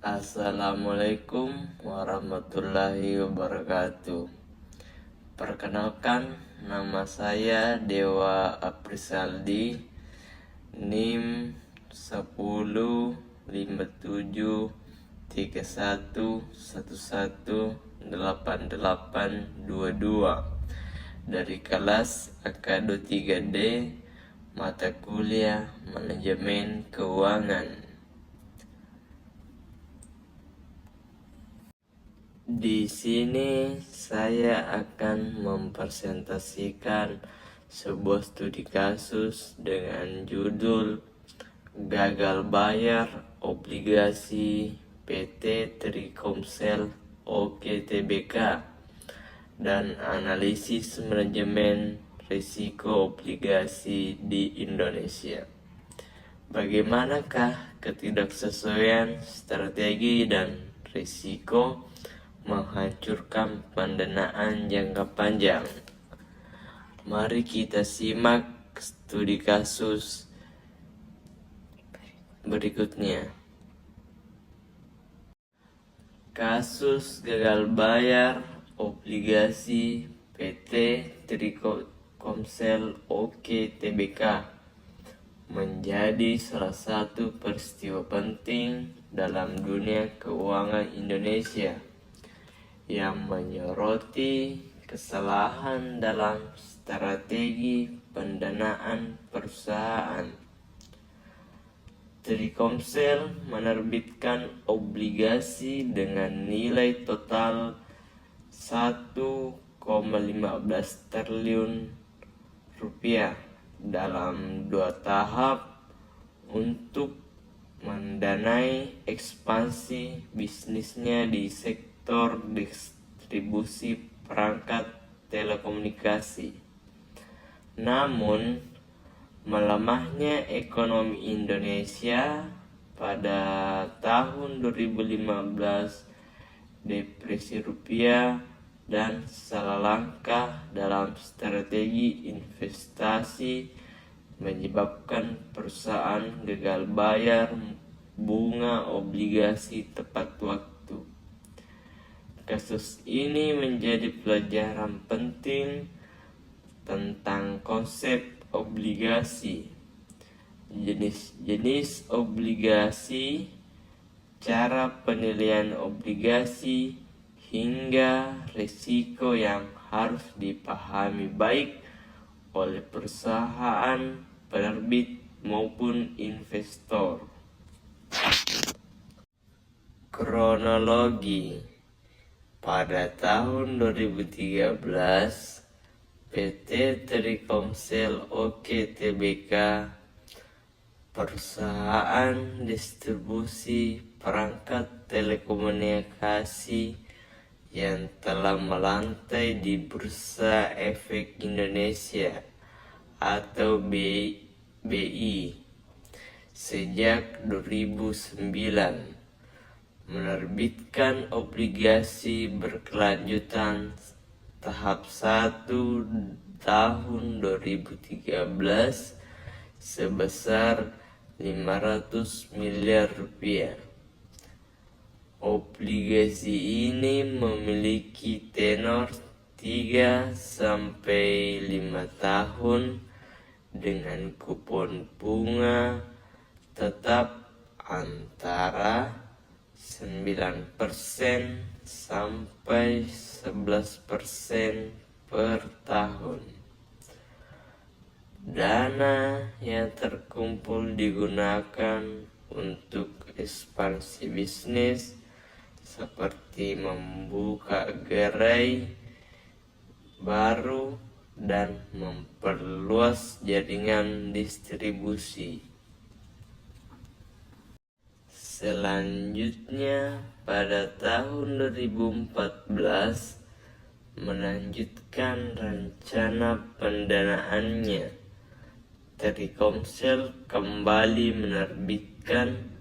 Assalamualaikum warahmatullahi wabarakatuh. Perkenalkan, nama saya Dewa Aprisaldi, NIM 105731118822 dari kelas Akado 3D, mata kuliah Manajemen Keuangan. Di sini saya akan mempresentasikan sebuah studi kasus dengan judul Gagal Bayar Obligasi PT Trikomsel OKTBK dan Analisis Manajemen Risiko Obligasi di Indonesia. Bagaimanakah ketidaksesuaian strategi dan risiko menghancurkan pendanaan jangka panjang? Mari kita simak studi kasus berikutnya. Kasus gagal bayar obligasi PT Trikomsel OKTBK menjadi salah satu peristiwa penting dalam dunia keuangan Indonesia yang menyoroti kesalahan dalam strategi pendanaan perusahaan. Trikomsel menerbitkan obligasi dengan nilai total 1,15 triliun rupiah dalam 2 tahap untuk mendanai ekspansi bisnisnya di sektor distribusi perangkat telekomunikasi. Namun, melemahnya ekonomi Indonesia pada tahun 2015, depresi rupiah, dan salah langkah dalam strategi investasi menyebabkan perusahaan gagal bayar bunga obligasi tepat waktu. Kasus ini menjadi pelajaran penting tentang konsep obligasi, jenis-jenis obligasi, cara penilaian obligasi, hingga risiko yang harus dipahami baik oleh perusahaan, penerbit, maupun investor. Kronologi. Pada tahun 2013, PT Trikomsel OKTBK, perusahaan distribusi perangkat telekomunikasi yang telah melantai di Bursa Efek Indonesia atau BI sejak 2009, menerbitkan obligasi berkelanjutan tahap 1 tahun 2013 sebesar 500 miliar rupiah. Obligasi ini memiliki tenor 3-5 tahun dengan kupon bunga tetap antara 9% sampai 11% per tahun. Dana yang terkumpul digunakan untuk ekspansi bisnis seperti membuka gerai baru dan memperluas jaringan distribusi. Selanjutnya, pada tahun 2014 melanjutkan rencana pendanaannya. Trikomsel kembali menerbitkan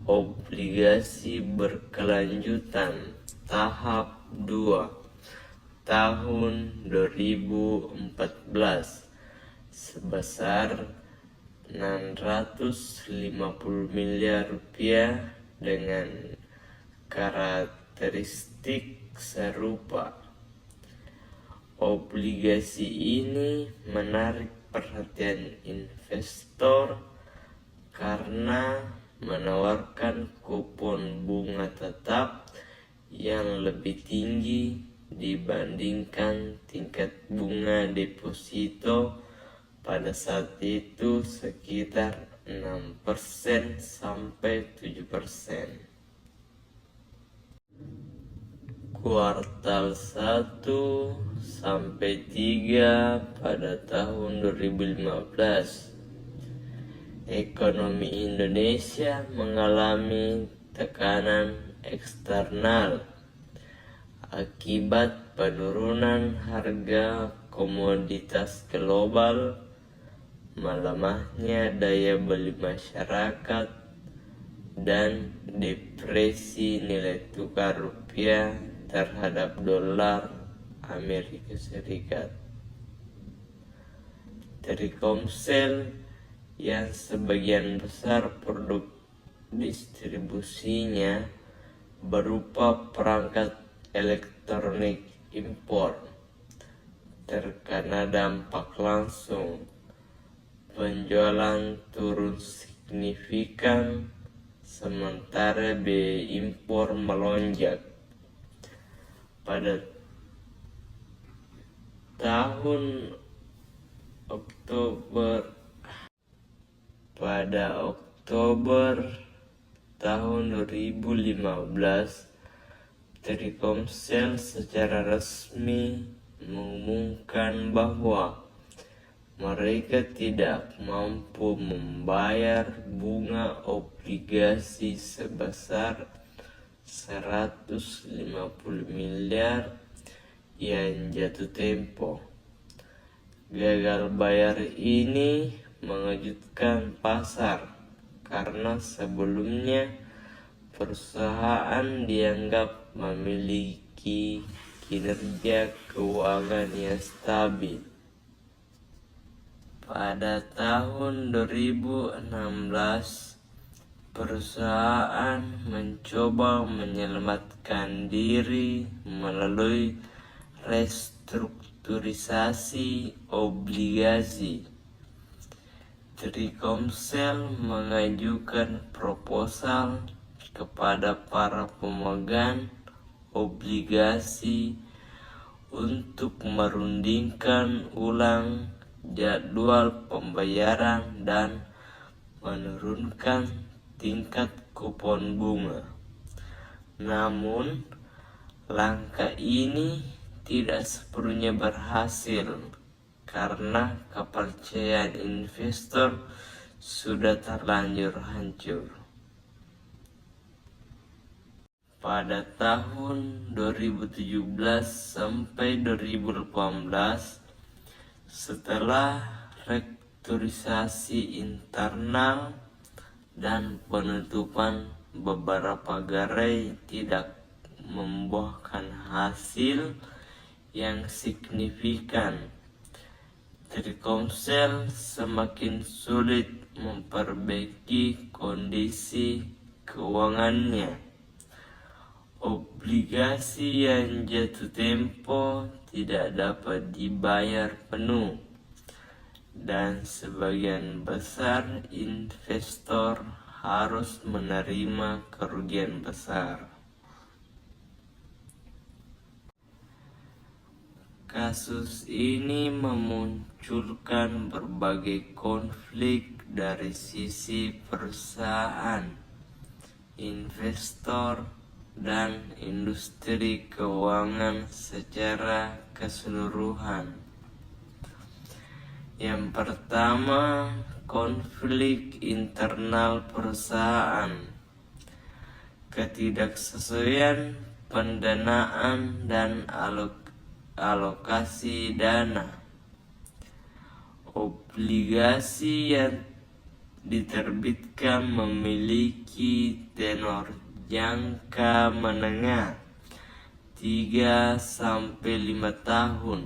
obligasi berkelanjutan tahap 2 tahun 2014 sebesar 650 miliar rupiah dengan karakteristik serupa. Obligasi ini menarik perhatian investor karena menawarkan kupon bunga tetap yang lebih tinggi dibandingkan tingkat bunga deposito pada saat itu sekitar 6% sampai 7%. Kuartal 1 sampai 3 pada tahun 2015, ekonomi Indonesia mengalami tekanan eksternal akibat penurunan harga komoditas global, melemahnya daya beli masyarakat, dan depresi nilai tukar rupiah terhadap dolar Amerika Serikat. Telkomsel yang sebagian besar produk distribusinya berupa perangkat elektronik impor terkena dampak langsung. Penjualan turun signifikan sementara biaya impor melonjak. Pada Oktober tahun 2015, Telkomsel secara resmi mengumumkan bahwa mereka tidak mampu membayar bunga obligasi sebesar 150 miliar yang jatuh tempo. Gagal bayar ini mengejutkan pasar karena sebelumnya perusahaan dianggap memiliki kinerja keuangan yang stabil. Pada tahun 2016, perusahaan mencoba menyelamatkan diri melalui restrukturisasi obligasi. Telkomsel mengajukan proposal kepada para pemegang obligasi untuk merundingkan ulang jadwal pembayaran dan menurunkan tingkat kupon bunga. Namun, langkah ini tidak sepenuhnya berhasil karena kepercayaan investor sudah terlanjur hancur. Pada tahun 2017 sampai 2018, setelah restrukturisasi internal dan penutupan beberapa gerai tidak membuahkan hasil yang signifikan, Telkomsel semakin sulit memperbaiki kondisi keuangannya. Obligasi yang jatuh tempo tidak dapat dibayar penuh, dan sebagian besar investor harus menerima kerugian besar. Kasus ini memunculkan berbagai konflik dari sisi perusahaan, investor, dan industri keuangan secara keseluruhan. Yang pertama, konflik internal perusahaan. Ketidaksesuaian pendanaan dan alokasi dana. Obligasi yang diterbitkan memiliki tenor jangka menengah 3-5 tahun,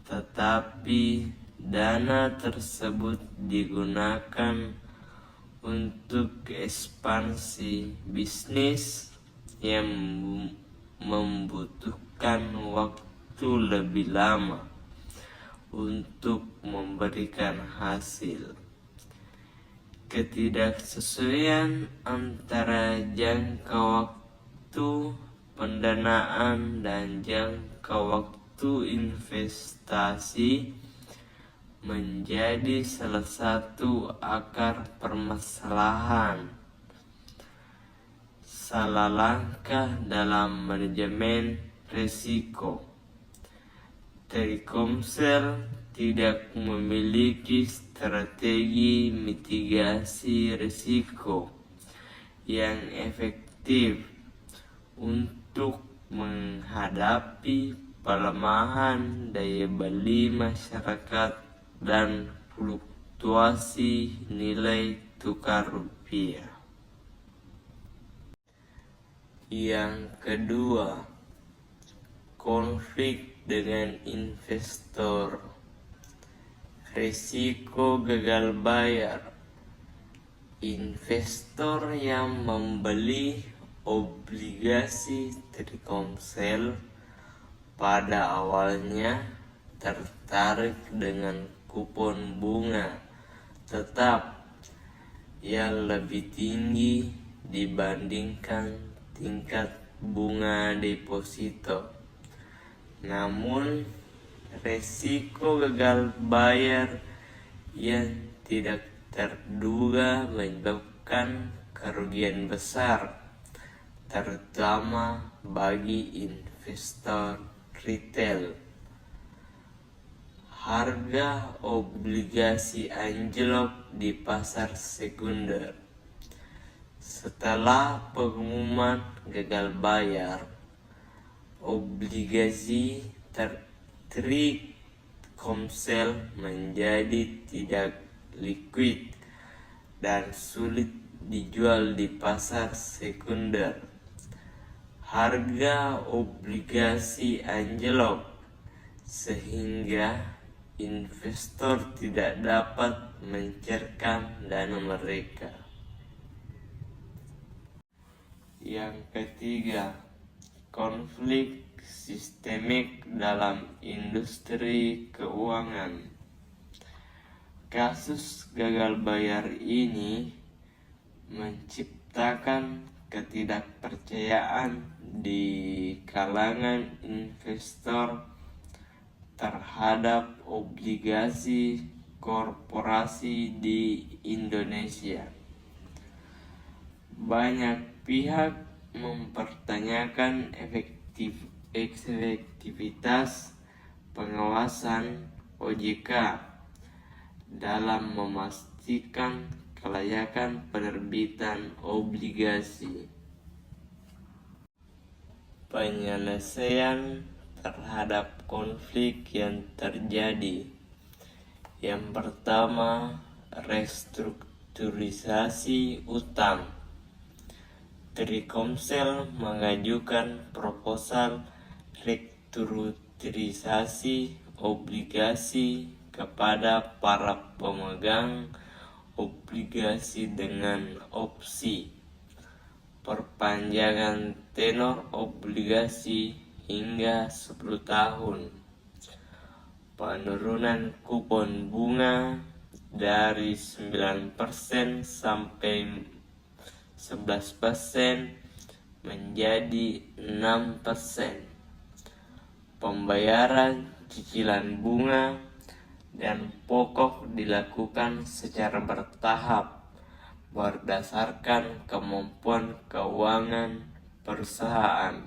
tetapi dana tersebut digunakan untuk ekspansi bisnis yang membutuhkan waktu lebih lama untuk memberikan hasil. Ketidaksesuaian antara jangka waktu pendanaan dan jangka waktu investasi menjadi salah satu akar permasalahan. Salah langkah dalam manajemen risiko. Telkomsel tidak memiliki strategi mitigasi risiko yang efektif untuk menghadapi pelemahan daya beli masyarakat dan fluktuasi nilai tukar rupiah. Yang kedua, konflik dengan investor. Risiko gagal bayar. Investor yang membeli obligasi Telkomsel pada awalnya tertarik dengan kupon bunga tetap yang lebih tinggi dibandingkan tingkat bunga deposito. Namun, resiko gagal bayar yang tidak terduga menyebabkan kerugian besar, terutama bagi investor retail. Harga obligasi anjlok di pasar sekunder. Setelah pengumuman gagal bayar, obligasi Telkomsel menjadi tidak liquid dan sulit dijual di pasar sekunder. Harga obligasi anjlok sehingga investor tidak dapat mencairkan dana mereka. Yang ketiga, konflik sistemik dalam industri keuangan. Kasus gagal bayar ini menciptakan ketidakpercayaan di kalangan investor terhadap obligasi korporasi di Indonesia. Banyak pihak mempertanyakan efektivitas pengawasan OJK dalam memastikan kelayakan penerbitan obligasi. Penyelesaian terhadap konflik yang terjadi. Yang pertama, restrukturisasi utang. Telkomsel mengajukan proposal restrukturisasi obligasi kepada para pemegang obligasi dengan opsi perpanjangan tenor obligasi hingga 10 tahun, penurunan kupon bunga dari 9% sampai 11% menjadi 6%, pembayaran cicilan bunga dan pokok dilakukan secara bertahap berdasarkan kemampuan keuangan perusahaan.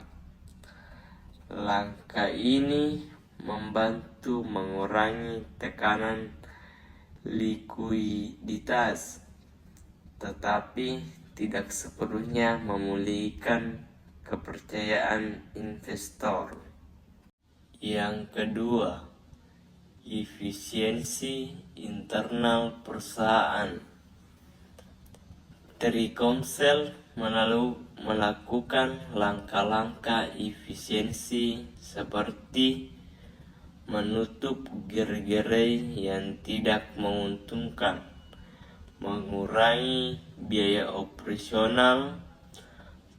Langkah ini membantu mengurangi tekanan likuiditas, tetapi tidak sepenuhnya memulihkan kepercayaan investor. Yang kedua, efisiensi internal perusahaan. Telkomsel melakukan langkah-langkah efisiensi seperti menutup gerai-gerai yang tidak menguntungkan, mengurangi biaya operasional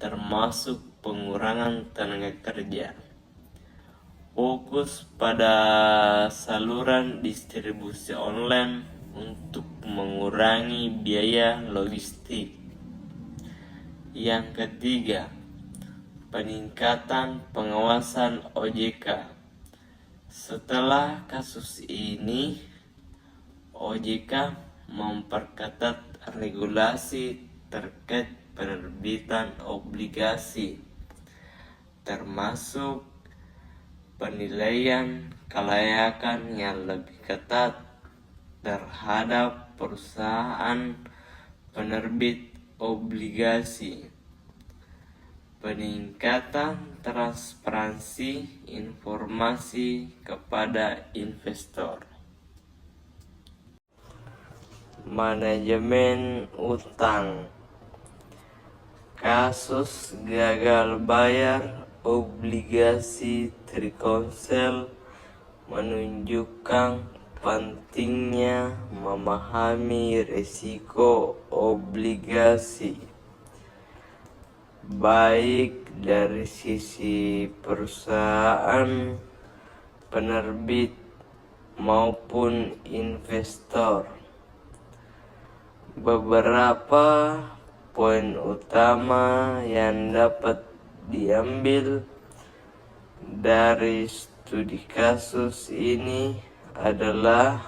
termasuk pengurangan tenaga kerja. Fokus pada saluran distribusi online untuk mengurangi biaya logistik. Yang ketiga, peningkatan pengawasan OJK. Setelah kasus ini, OJK memperketat regulasi terkait penerbitan obligasi, termasuk penilaian kelayakan yang lebih ketat terhadap perusahaan penerbit obligasi, peningkatan transparansi informasi kepada investor. Manajemen utang. Kasus gagal bayar obligasi Telkomsel menunjukkan pentingnya memahami risiko obligasi, baik dari sisi perusahaan penerbit maupun investor. Beberapa poin utama yang dapat diambil dari studi kasus ini adalah: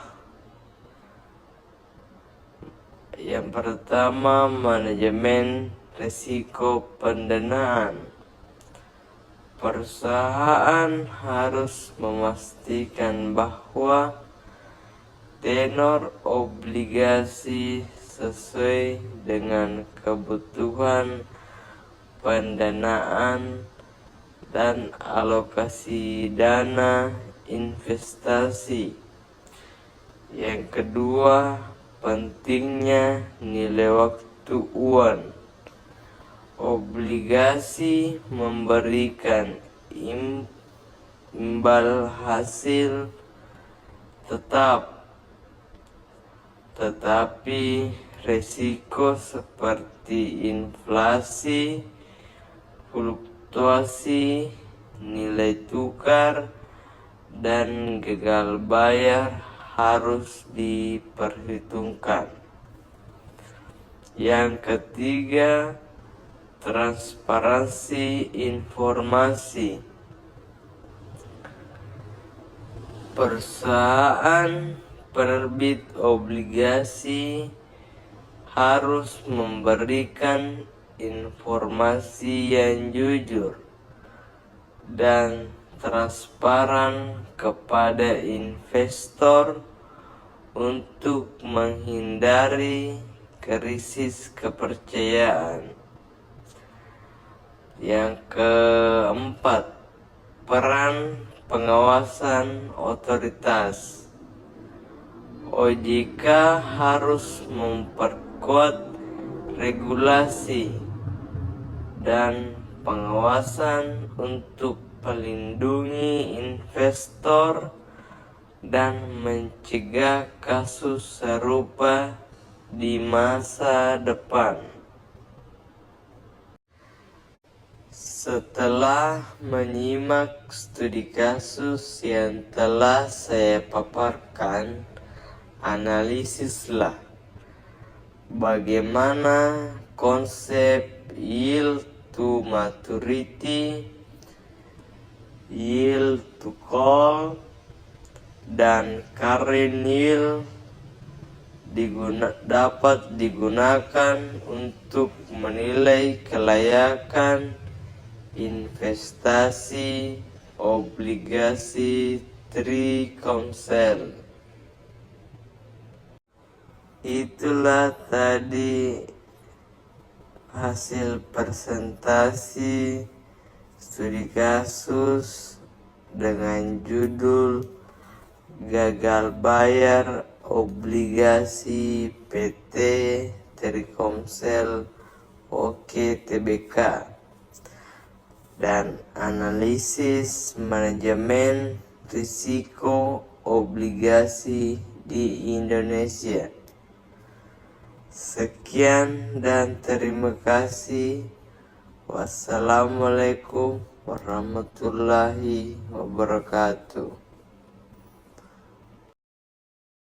yang pertama, manajemen risiko pendanaan. Perusahaan harus memastikan bahwa tenor obligasi sesuai dengan kebutuhan pendanaan dan alokasi dana investasi. Yang kedua, pentingnya nilai waktu uang. Obligasi memberikan imbal hasil tetap, tetapi risiko seperti inflasi, fluktuasi nilai tukar, dan gagal bayar harus diperhitungkan. Yang ketiga, transparansi informasi. Perusahaan penerbit obligasi harus memberikan informasi yang jujur dan transparan kepada investor untuk menghindari krisis kepercayaan. Yang keempat, peran pengawasan otoritas. OJK harus memperkuat regulasi dan pengawasan untuk melindungi investor dan mencegah kasus serupa di masa depan. Setelah menyimak studi kasus yang telah saya paparkan, analisislah bagaimana konsep yield to maturity, yield to call, dan current yield dapat digunakan untuk menilai kelayakan investasi obligasi Telkomsel. Itulah tadi hasil presentasi studi kasus dengan judul Gagal Bayar Obligasi PT Telkomsel OKTBK dan analisis manajemen risiko obligasi di Indonesia. Sekian dan terima kasih. Wassalamualaikum warahmatullahi wabarakatuh.